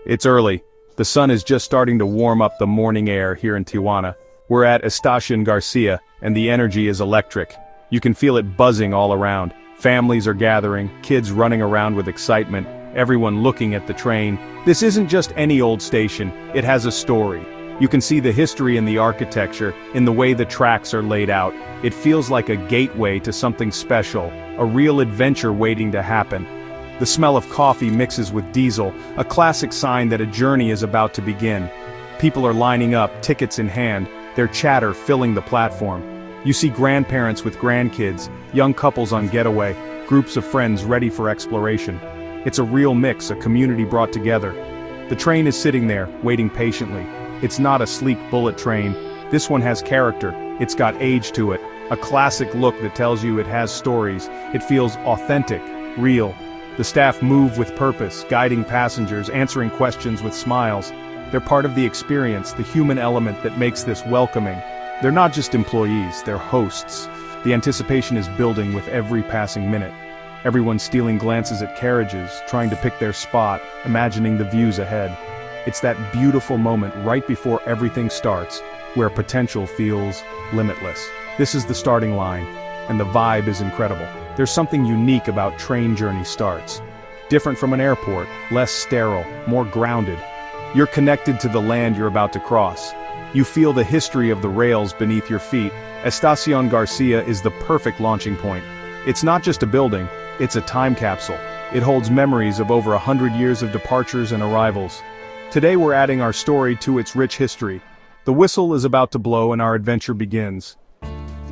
It's early. The sun is just starting to warm up the morning air here in Tijuana. We're at Estacion Garcia, and the energy is electric. You can feel it buzzing all around. Families are gathering, kids running around with excitement, everyone looking at the train. This isn't just any old station, it has a story. You can see the history in the architecture, in the way the tracks are laid out. It feels like a gateway to something special, a real adventure waiting to happen. The smell of coffee mixes with diesel, a classic sign that a journey is about to begin. People are lining up, tickets in hand, their chatter filling the platform. You see grandparents with grandkids, young couples on getaway, groups of friends ready for exploration. It's a real mix, a community brought together. The train is sitting there, waiting patiently. It's not a sleek bullet train. This one has character, it's got age to it, a classic look that tells you it has stories. It feels authentic, real. The staff move with purpose, guiding passengers, answering questions with smiles. They're part of the experience, the human element that makes this welcoming. They're not just employees, they're hosts. The anticipation is building with every passing minute. Everyone's stealing glances at carriages, trying to pick their spot, imagining the views ahead. It's that beautiful moment right before everything starts, where potential feels limitless. This is the starting line, and the vibe is incredible. There's something unique about train journey starts. Different from an airport, less sterile, more grounded. You're connected to the land you're about to cross. You feel the history of the rails beneath your feet. Estacion Garcia is the perfect launching point. It's not just a building, it's a time capsule. It holds memories of over 100 years of departures and arrivals. Today we're adding our story to its rich history. The whistle is about to blow and our adventure begins.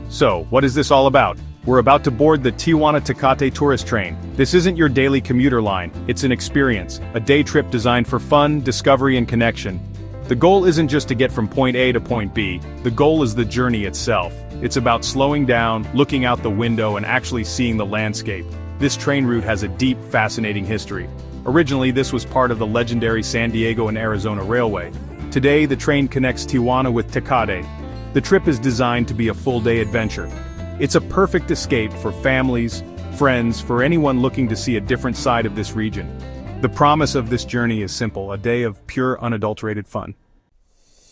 So, what is this all about? We're about to board the Tijuana Tecate tourist train. This isn't your daily commuter line, it's an experience, a day trip designed for fun, discovery and connection. The goal isn't just to get from point A to point B, the goal is the journey itself. It's about slowing down, looking out the window and actually seeing the landscape. This train route has a deep, fascinating history. Originally this was part of the legendary San Diego and Arizona Railway. Today the train connects Tijuana with Tecate. The trip is designed to be a full-day adventure. It's a perfect escape for families, friends, for anyone looking to see a different side of this region. The promise of this journey is simple, a day of pure unadulterated fun.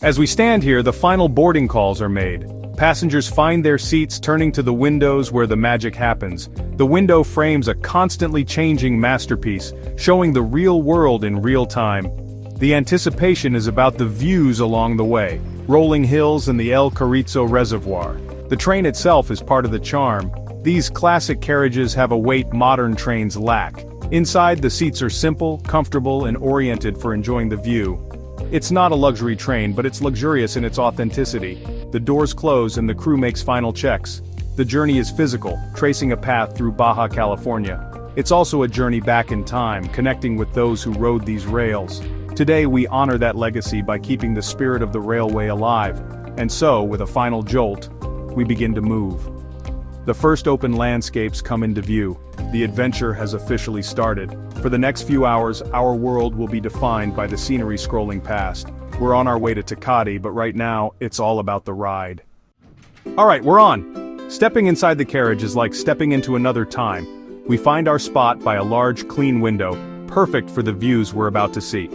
As we stand here, the final boarding calls are made. Passengers find their seats, turning to the windows where the magic happens. The window frames a constantly changing masterpiece, showing the real world in real time. The anticipation is about the views along the way, rolling hills and the El Carrizo Reservoir. The train itself is part of the charm. These classic carriages have a weight modern trains lack. Inside, the seats are simple, comfortable, and oriented for enjoying the view. It's not a luxury train, but it's luxurious in its authenticity. The doors close and the crew makes final checks. The journey is physical, tracing a path through Baja California. It's also a journey back in time, connecting with those who rode these rails. Today we honor that legacy by keeping the spirit of the railway alive. And so, with a final jolt, we begin to move. The first open landscapes come into view. The adventure has officially started. For the next few hours, our world will be defined by the scenery scrolling past. We're on our way to Tecate, but right now, it's all about the ride. Alright, we're on! Stepping inside the carriage is like stepping into another time. We find our spot by a large, clean window, perfect for the views we're about to see.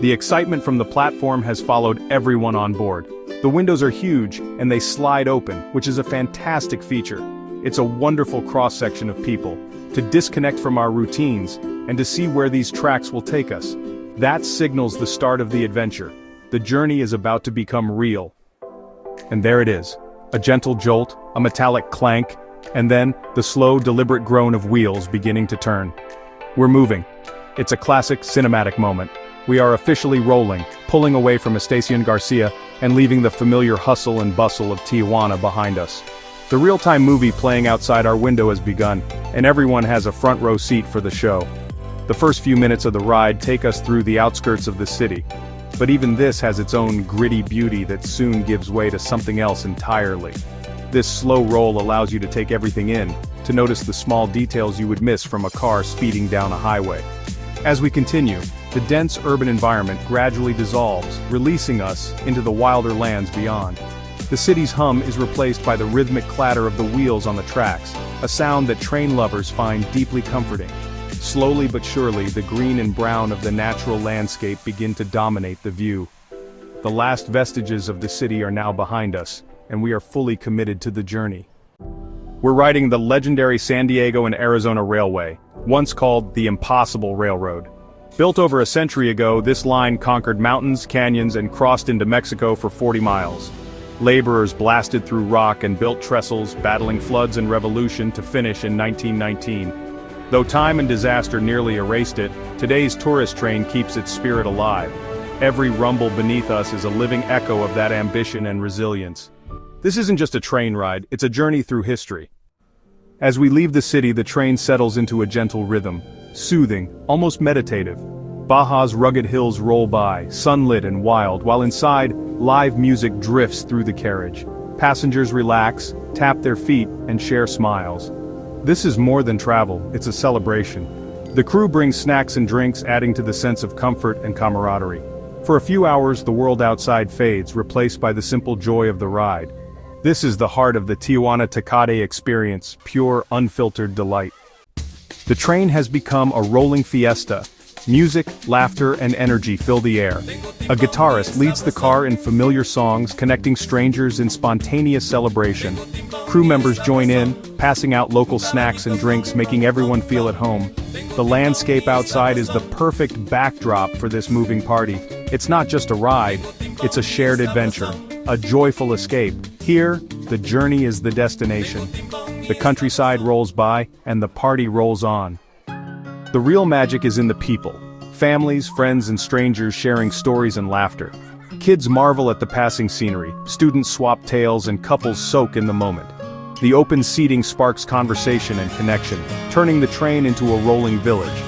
The excitement from the platform has followed everyone on board. The windows are huge, and they slide open, which is a fantastic feature. It's a wonderful cross-section of people, to disconnect from our routines, and to see where these tracks will take us. That signals the start of the adventure. The journey is about to become real. And there it is. A gentle jolt, a metallic clank, and then, the slow, deliberate groan of wheels beginning to turn. We're moving. It's a classic cinematic moment. We are officially rolling, pulling away from Estacion Garcia, and leaving the familiar hustle and bustle of Tijuana behind us. The real-time movie playing outside our window has begun, and everyone has a front-row seat for the show. The first few minutes of the ride take us through the outskirts of the city. But even this has its own gritty beauty that soon gives way to something else entirely. This slow roll allows you to take everything in, to notice the small details you would miss from a car speeding down a highway. As we continue, the dense urban environment gradually dissolves, releasing us into the wilder lands beyond. The city's hum is replaced by the rhythmic clatter of the wheels on the tracks, a sound that train lovers find deeply comforting. Slowly but surely, the green and brown of the natural landscape begin to dominate the view. The last vestiges of the city are now behind us, and we are fully committed to the journey. We're riding the legendary San Diego and Arizona Railway, once called the Impossible Railroad. Built over a century ago, this line conquered mountains, canyons, and crossed into Mexico for 40 miles. Laborers blasted through rock and built trestles, battling floods and revolution to finish in 1919. Though time and disaster nearly erased it, today's tourist train keeps its spirit alive. Every rumble beneath us is a living echo of that ambition and resilience. This isn't just a train ride, it's a journey through history. As we leave the city, the train settles into a gentle rhythm, soothing, almost meditative. Baja's rugged hills roll by, sunlit and wild, while inside, live music drifts through the carriage. Passengers relax, tap their feet, and share smiles. This is more than travel, it's a celebration. The crew brings snacks and drinks, adding to the sense of comfort and camaraderie. For a few hours, the world outside fades, replaced by the simple joy of the ride. This is the heart of the Tijuana Tecate experience, pure, unfiltered delight. The train has become a rolling fiesta. Music, laughter, and energy fill the air. A guitarist leads the car in familiar songs, connecting strangers in spontaneous celebration. Crew members join in, passing out local snacks and drinks, making everyone feel at home. The landscape outside is the perfect backdrop for this moving party. It's not just a ride, it's a shared adventure, a joyful escape. Here, the journey is the destination. The countryside rolls by, and the party rolls on. The real magic is in the people. Families, friends, and strangers sharing stories and laughter. Kids marvel at the passing scenery, students swap tales, and couples soak in the moment. The open seating sparks conversation and connection, turning the train into a rolling village.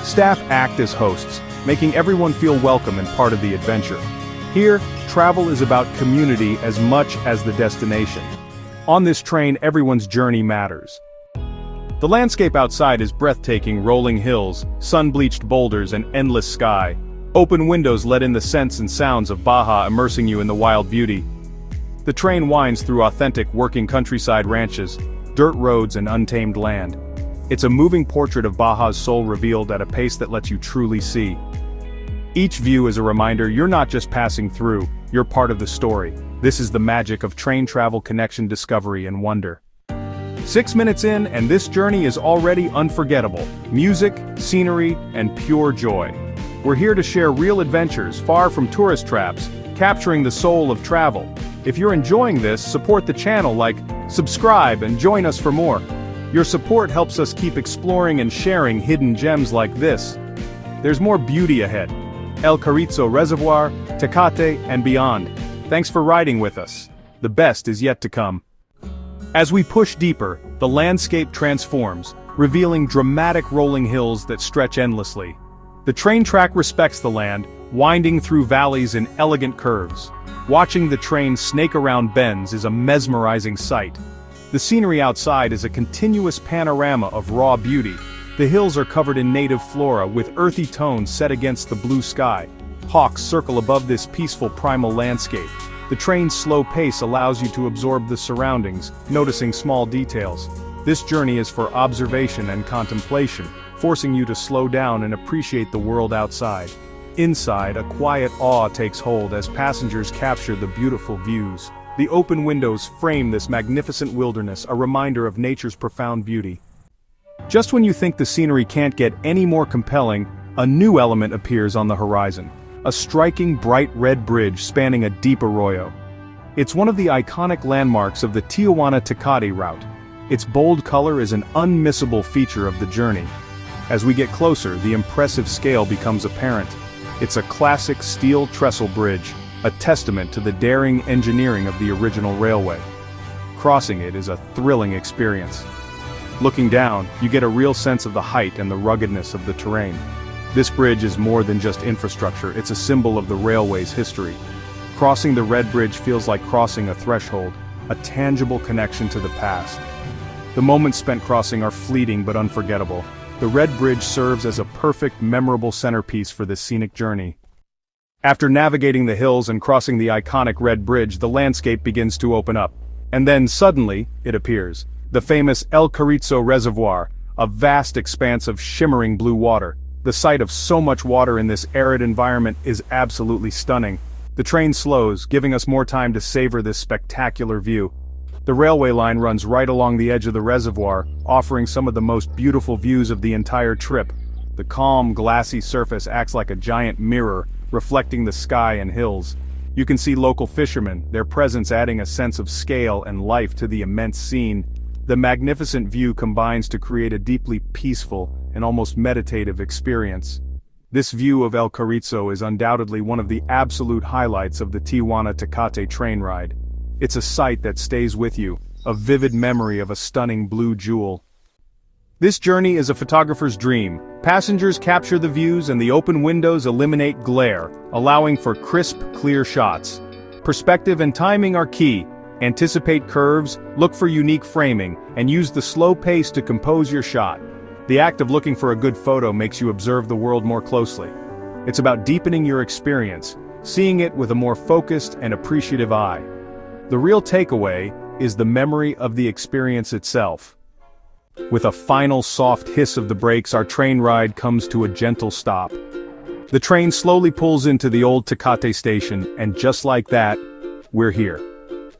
Staff act as hosts, making everyone feel welcome and part of the adventure. Here, travel is about community as much as the destination. On this train, everyone's journey matters. The landscape outside is breathtaking: rolling hills, sun-bleached boulders, and endless sky. Open windows let in the scents and sounds of Baja, immersing you in the wild beauty. The train winds through authentic working countryside ranches, dirt roads, and untamed land. It's a moving portrait of Baja's soul revealed at a pace that lets you truly see. Each view is a reminder you're not just passing through, you're part of the story. This is the magic of train travel: connection, discovery, and wonder. 6 minutes in, and this journey is already unforgettable. Music, scenery, and pure joy. We're here to share real adventures, far from tourist traps, capturing the soul of travel. If you're enjoying this, support the channel, subscribe, and join us for more. Your support helps us keep exploring and sharing hidden gems like this. There's more beauty ahead. El Carrizo Reservoir, Tecate, and beyond. Thanks for riding with us. The best is yet to come. As we push deeper, the landscape transforms, revealing dramatic rolling hills that stretch endlessly. The train track respects the land, winding through valleys in elegant curves. Watching the train snake around bends is a mesmerizing sight. The scenery outside is a continuous panorama of raw beauty. The hills are covered in native flora, with earthy tones set against the blue sky. Hawks circle above this peaceful primal landscape. The train's slow pace allows you to absorb the surroundings, noticing small details. This journey is for observation and contemplation, forcing you to slow down and appreciate the world outside. Inside, a quiet awe takes hold as passengers capture the beautiful views. The open windows frame this magnificent wilderness, a reminder of nature's profound beauty. Just when you think the scenery can't get any more compelling, a new element appears on the horizon. A striking bright red bridge spanning a deep arroyo. It's one of the iconic landmarks of the Tijuana Tecate route. Its bold color is an unmissable feature of the journey. As we get closer, the impressive scale becomes apparent. It's a classic steel trestle bridge, a testament to the daring engineering of the original railway. Crossing it is a thrilling experience. Looking down, you get a real sense of the height and the ruggedness of the terrain. This bridge is more than just infrastructure, it's a symbol of the railway's history. Crossing the Red Bridge feels like crossing a threshold, a tangible connection to the past. The moments spent crossing are fleeting but unforgettable. The Red Bridge serves as a perfect, memorable centerpiece for this scenic journey. After navigating the hills and crossing the iconic Red Bridge, the landscape begins to open up. And then, suddenly, it appears. The famous El Carrizo Reservoir, a vast expanse of shimmering blue water. The sight of so much water in this arid environment is absolutely stunning. The train slows, giving us more time to savor this spectacular view. The railway line runs right along the edge of the reservoir, offering some of the most beautiful views of the entire trip. The calm, glassy surface acts like a giant mirror, reflecting the sky and hills. You can see local fishermen, their presence adding a sense of scale and life to the immense scene. The magnificent view combines to create a deeply peaceful and almost meditative experience. This view of El Carrizo is undoubtedly one of the absolute highlights of the Tijuana-Tecate train ride. It's a sight that stays with you, a vivid memory of a stunning blue jewel. This journey is a photographer's dream. Passengers capture the views and the open windows eliminate glare, allowing for crisp, clear shots. Perspective and timing are key. Anticipate curves, look for unique framing, and use the slow pace to compose your shot. The act of looking for a good photo makes you observe the world more closely. It's about deepening your experience, seeing it with a more focused and appreciative eye. The real takeaway is the memory of the experience itself. With a final soft hiss of the brakes, our train ride comes to a gentle stop. The train slowly pulls into the old Tecate station, and just like that, we're here.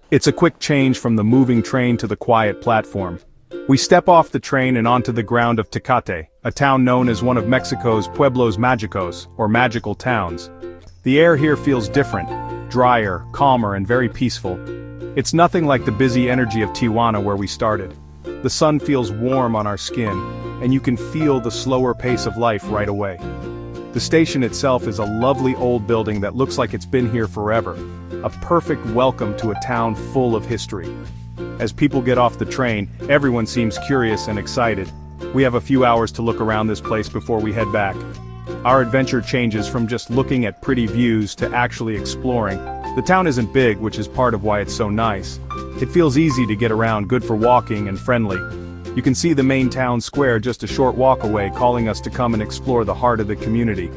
It's a quick change from the moving train to the quiet platform. We step off the train and onto the ground of Tecate, a town known as one of Mexico's Pueblos Mágicos, or magical towns. The air here feels different, drier, calmer, and very peaceful. It's nothing like the busy energy of Tijuana where we started. The sun feels warm on our skin, and you can feel the slower pace of life right away. The station itself is a lovely old building that looks like it's been here forever, a perfect welcome to a town full of history. As people get off the train, everyone seems curious and excited. We have a few hours to look around this place before we head back. Our adventure changes from just looking at pretty views to actually exploring. The town isn't big, which is part of why it's so nice. It feels easy to get around, good for walking, and friendly. You can see the main town square just a short walk away, calling us to come and explore the heart of the community.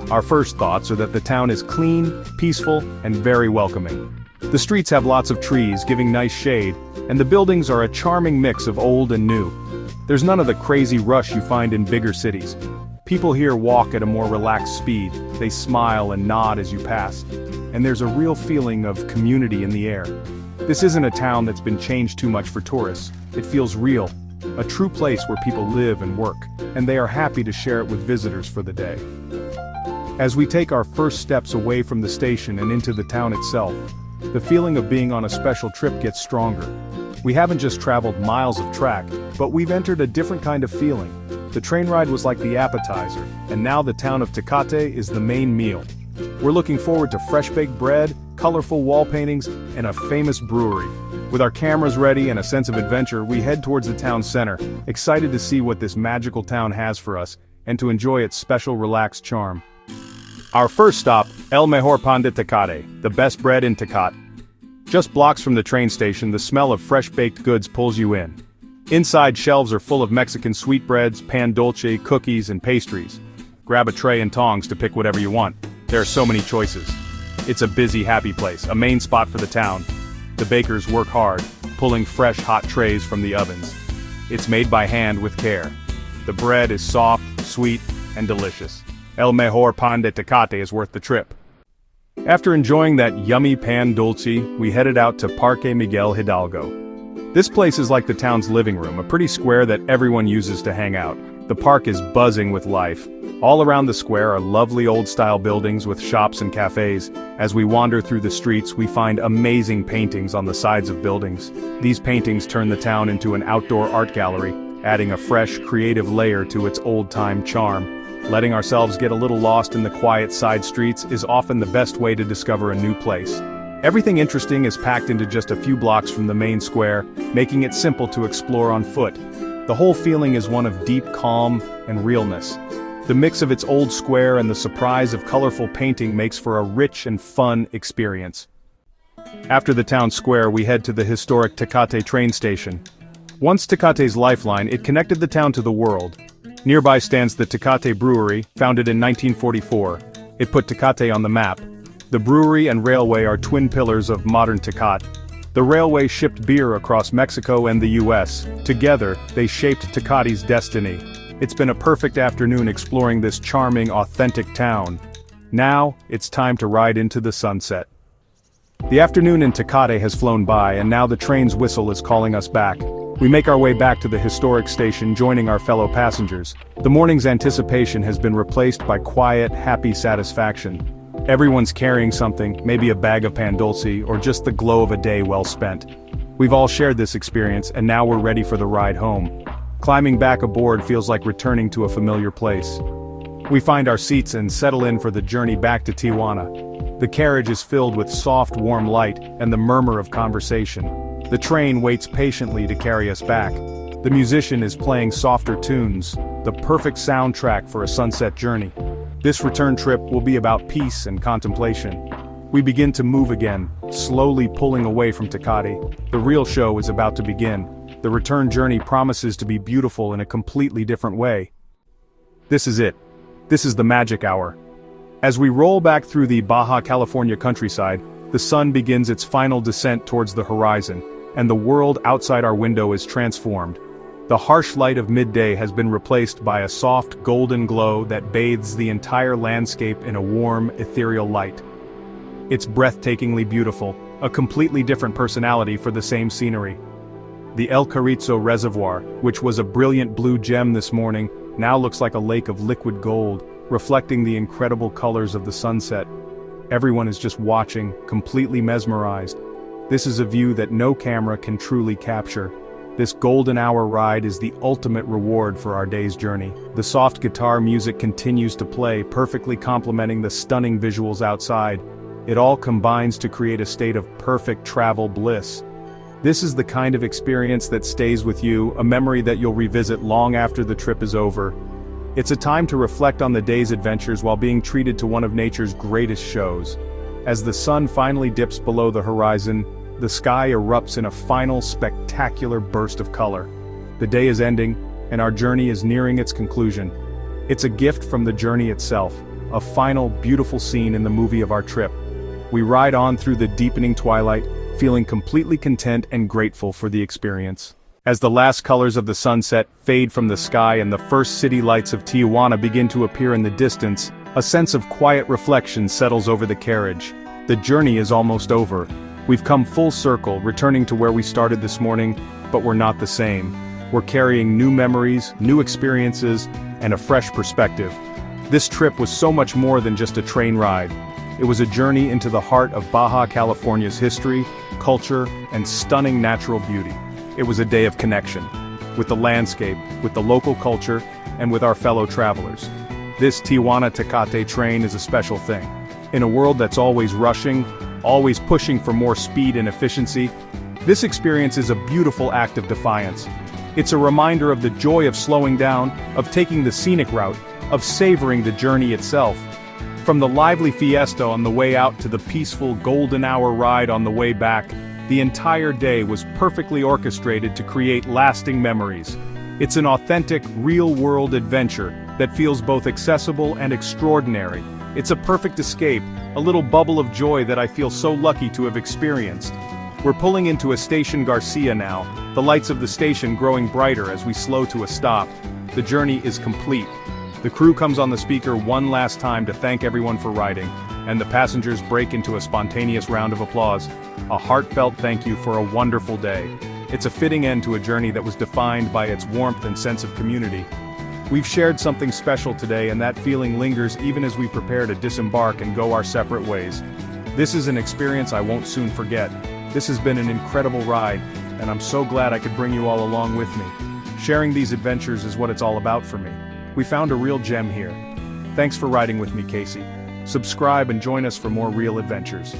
Our first thoughts are that the town is clean, peaceful, and very welcoming. The streets have lots of trees, giving nice shade, and the buildings are a charming mix of old and new. There's none of the crazy rush you find in bigger cities. People here walk at a more relaxed speed, they smile and nod as you pass, and there's a real feeling of community in the air. This isn't a town that's been changed too much for tourists. It feels real, a true place where people live and work, and they are happy to share it with visitors for the day. As we take our first steps away from the station and into the town itself, the feeling of being on a special trip gets stronger. We haven't just traveled miles of track, but we've entered a different kind of feeling. The train ride was like the appetizer, and now the town of Tecate is the main meal. We're looking forward to fresh-baked bread, colorful wall paintings, and a famous brewery. With our cameras ready and a sense of adventure, we head towards the town center, excited to see what this magical town has for us, and to enjoy its special relaxed charm. Our first stop, El Mejor Pan de Tecate, the best bread in Tecate. Just blocks from the train station, the smell of fresh-baked goods pulls you in. Inside, shelves are full of Mexican sweetbreads, pan dulce, cookies, and pastries. Grab a tray and tongs to pick whatever you want. There are so many choices. It's a busy, happy place, a main spot for the town. The bakers work hard, pulling fresh, hot trays from the ovens. It's made by hand with care. The bread is soft, sweet, and delicious. El Mejor Pan de Tecate is worth the trip. After enjoying that yummy pan dulce, we headed out to Parque Miguel Hidalgo. This place is like the town's living room, a pretty square that everyone uses to hang out. The park is buzzing with life. All around the square are lovely old-style buildings with shops and cafes. As we wander through the streets, we find amazing paintings on the sides of buildings. These paintings turn the town into an outdoor art gallery, adding a fresh, creative layer to its old-time charm. Letting ourselves get a little lost in the quiet side streets is often the best way to discover a new place. Everything interesting is packed into just a few blocks from the main square, making it simple to explore on foot. The whole feeling is one of deep calm and realness. The mix of its old square and the surprise of colorful painting makes for a rich and fun experience. After the town square, we head to the historic Tecate train station. Once Tecate's lifeline, it connected the town to the world. Nearby stands the Tecate Brewery, founded in 1944. It put Tecate on the map. The brewery and railway are twin pillars of modern Tecate. The railway shipped beer across Mexico and the US. Together, they shaped Tecate's destiny. It's been a perfect afternoon exploring this charming, authentic town. Now, it's time to ride into the sunset. The afternoon in Tecate has flown by, and now the train's whistle is calling us back. We make our way back to the historic station, joining our fellow passengers. The morning's anticipation has been replaced by quiet, happy satisfaction. Everyone's carrying something, maybe a bag of pan dulce, or just the glow of a day well spent. We've all shared this experience, and now we're ready for the ride home. Climbing back aboard feels like returning to a familiar place. We find our seats and settle in for the journey back to Tijuana. The carriage is filled with soft, warm light and the murmur of conversation. The train waits patiently to carry us back. The musician is playing softer tunes, the perfect soundtrack for a sunset journey. This return trip will be about peace and contemplation. We begin to move again, slowly pulling away from Tecate. The real show is about to begin. The return journey promises to be beautiful in a completely different way. This is it. This is the magic hour. As we roll back through the Baja California countryside, the sun begins its final descent towards the horizon, and the world outside our window is transformed. The harsh light of midday has been replaced by a soft golden glow that bathes the entire landscape in a warm, ethereal light. It's breathtakingly beautiful, a completely different personality for the same scenery. The El Carrizo Reservoir, which was a brilliant blue gem this morning, now looks like a lake of liquid gold, reflecting the incredible colors of the sunset. Everyone is just watching, completely mesmerized. This is a view that no camera can truly capture. This golden hour ride is the ultimate reward for our day's journey. The soft guitar music continues to play, perfectly complementing the stunning visuals outside. It all combines to create a state of perfect travel bliss. This is the kind of experience that stays with you, a memory that you'll revisit long after the trip is over. It's a time to reflect on the day's adventures while being treated to one of nature's greatest shows. As the sun finally dips below the horizon, the sky erupts in a final spectacular burst of color. The day is ending, and our journey is nearing its conclusion. It's a gift from the journey itself, a final beautiful scene in the movie of our trip. We ride on through the deepening twilight, feeling completely content and grateful for the experience. As the last colors of the sunset fade from the sky and the first city lights of Tijuana begin to appear in the distance, a sense of quiet reflection settles over the carriage. The journey is almost over. We've come full circle, returning to where we started this morning, but we're not the same. We're carrying new memories, new experiences, and a fresh perspective. This trip was so much more than just a train ride. It was a journey into the heart of Baja California's history, culture, and stunning natural beauty. It was a day of connection, with the landscape, with the local culture, and with our fellow travelers. This Tijuana-Tecate train is a special thing. In a world that's always rushing, always pushing for more speed and efficiency, this experience is a beautiful act of defiance. It's a reminder of the joy of slowing down, of taking the scenic route, of savoring the journey itself. From the lively fiesta on the way out to the peaceful golden hour ride on the way back, the entire day was perfectly orchestrated to create lasting memories. It's an authentic, real-world adventure that feels both accessible and extraordinary. It's a perfect escape, a little bubble of joy that I feel so lucky to have experienced. We're pulling into Estacion Garcia now, the lights of the station growing brighter as we slow to a stop. The journey is complete. The crew comes on the speaker one last time to thank everyone for riding, and the passengers break into a spontaneous round of applause. A heartfelt thank you for a wonderful day. It's a fitting end to a journey that was defined by its warmth and sense of community. We've shared something special today, and that feeling lingers even as we prepare to disembark and go our separate ways. This is an experience I won't soon forget. This has been an incredible ride, and I'm so glad I could bring you all along with me. Sharing these adventures is what it's all about for me. We found a real gem here. Thanks for riding with me, Casey. Subscribe and join us for more real adventures.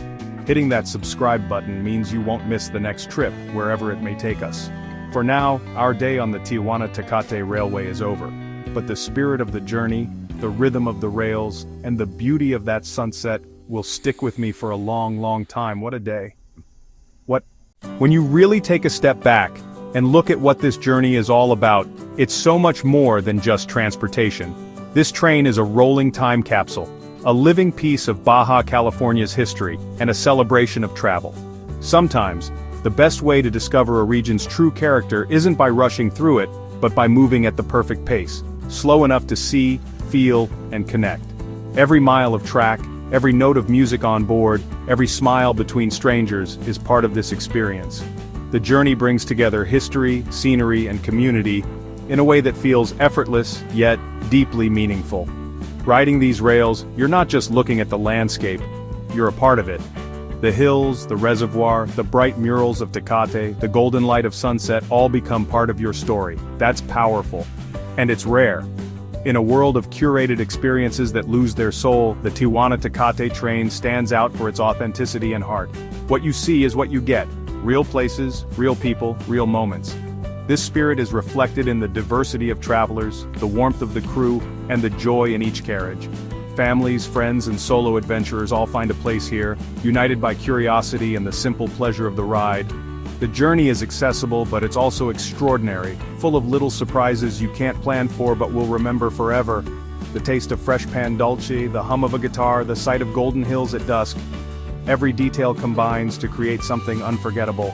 Hitting that subscribe button means you won't miss the next trip, wherever it may take us. For now, our day on the Tijuana-Tecate Railway is over. But the spirit of the journey, the rhythm of the rails, and the beauty of that sunset will stick with me for a long, long time. What a day. When you really take a step back and look at what this journey is all about, it's so much more than just transportation. This train is a rolling time capsule, a living piece of Baja California's history, and a celebration of travel. Sometimes, The best way to discover a region's true character isn't by rushing through it, but by moving at the perfect pace, slow enough to see, feel, and connect. Every mile of track, every note of music on board, every smile between strangers is part of this experience. The journey brings together history, scenery, and community in a way that feels effortless, yet deeply meaningful. Riding these rails, you're not just looking at the landscape, you're a part of it. The hills, the reservoir, the bright murals of Tecate, the golden light of sunset all become part of your story. That's powerful. And it's rare. In a world of curated experiences that lose their soul, the Tijuana Tecate train stands out for its authenticity and heart. What you see is what you get. Real places, real people, real moments. This spirit is reflected in the diversity of travelers, the warmth of the crew, and the joy in each carriage. Families, friends, and solo adventurers all find a place here, united by curiosity and the simple pleasure of the ride. The journey is accessible, but it's also extraordinary, full of little surprises you can't plan for but will remember forever. The taste of fresh pan dulce, the hum of a guitar, the sight of golden hills at dusk. Every detail combines to create something unforgettable.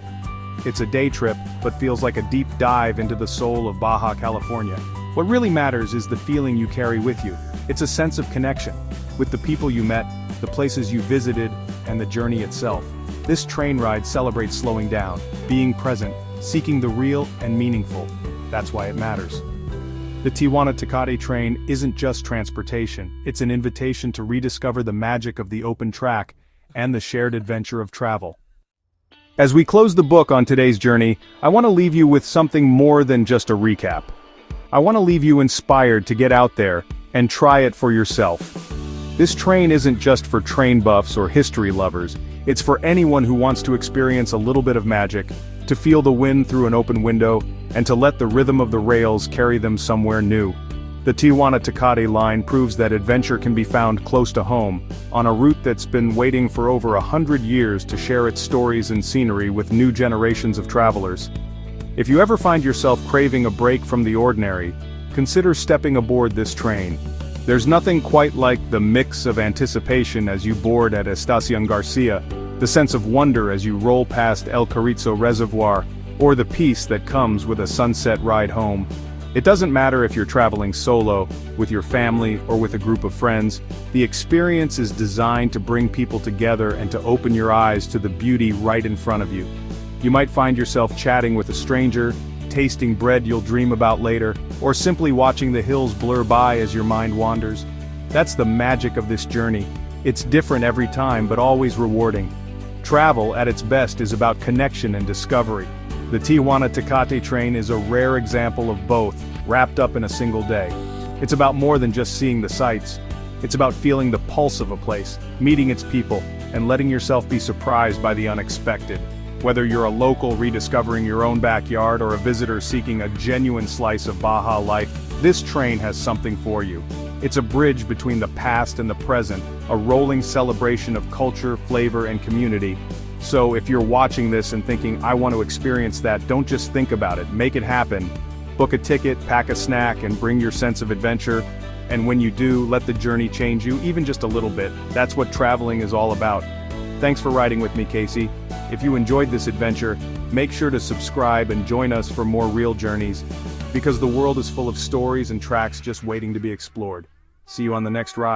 It's a day trip, but feels like a deep dive into the soul of Baja California. What really matters is the feeling you carry with you. It's a sense of connection, with the people you met, the places you visited, and the journey itself. This train ride celebrates slowing down, being present, seeking the real and meaningful. That's why it matters. The Tijuana Tecate train isn't just transportation, it's an invitation to rediscover the magic of the open track and the shared adventure of travel. As we close the book on today's journey, I want to leave you with something more than just a recap. I want to leave you inspired to get out there and try it for yourself. This train isn't just for train buffs or history lovers, it's for anyone who wants to experience a little bit of magic, to feel the wind through an open window, and to let the rhythm of the rails carry them somewhere new. The Tijuana Tecate line proves that adventure can be found close to home, on a route that's been waiting for over 100 years to share its stories and scenery with new generations of travelers. If you ever find yourself craving a break from the ordinary, consider stepping aboard this train. There's nothing quite like the mix of anticipation as you board at Estacion Garcia, the sense of wonder as you roll past El Carrizo Reservoir, or the peace that comes with a sunset ride home. It doesn't matter if you're traveling solo, with your family, or with a group of friends, the experience is designed to bring people together and to open your eyes to the beauty right in front of you. You might find yourself chatting with a stranger, tasting bread you'll dream about later, or simply watching the hills blur by as your mind wanders. That's the magic of this journey. It's different every time, but always rewarding. Travel, at its best, is about connection and discovery. The Tijuana Tecate train is a rare example of both, wrapped up in a single day. It's about more than just seeing the sights. It's about feeling the pulse of a place, meeting its people, and letting yourself be surprised by the unexpected. Whether you're a local rediscovering your own backyard or a visitor seeking a genuine slice of Baja life, this train has something for you. It's a bridge between the past and the present, a rolling celebration of culture, flavor, and community. So if you're watching this and thinking, I want to experience that, don't just think about it, make it happen. Book a ticket, pack a snack, and bring your sense of adventure. And when you do, let the journey change you, even just a little bit. That's what traveling is all about. Thanks for riding with me, Casey. If you enjoyed this adventure, make sure to subscribe and join us for more real journeys, because the world is full of stories and tracks just waiting to be explored. See you on the next ride.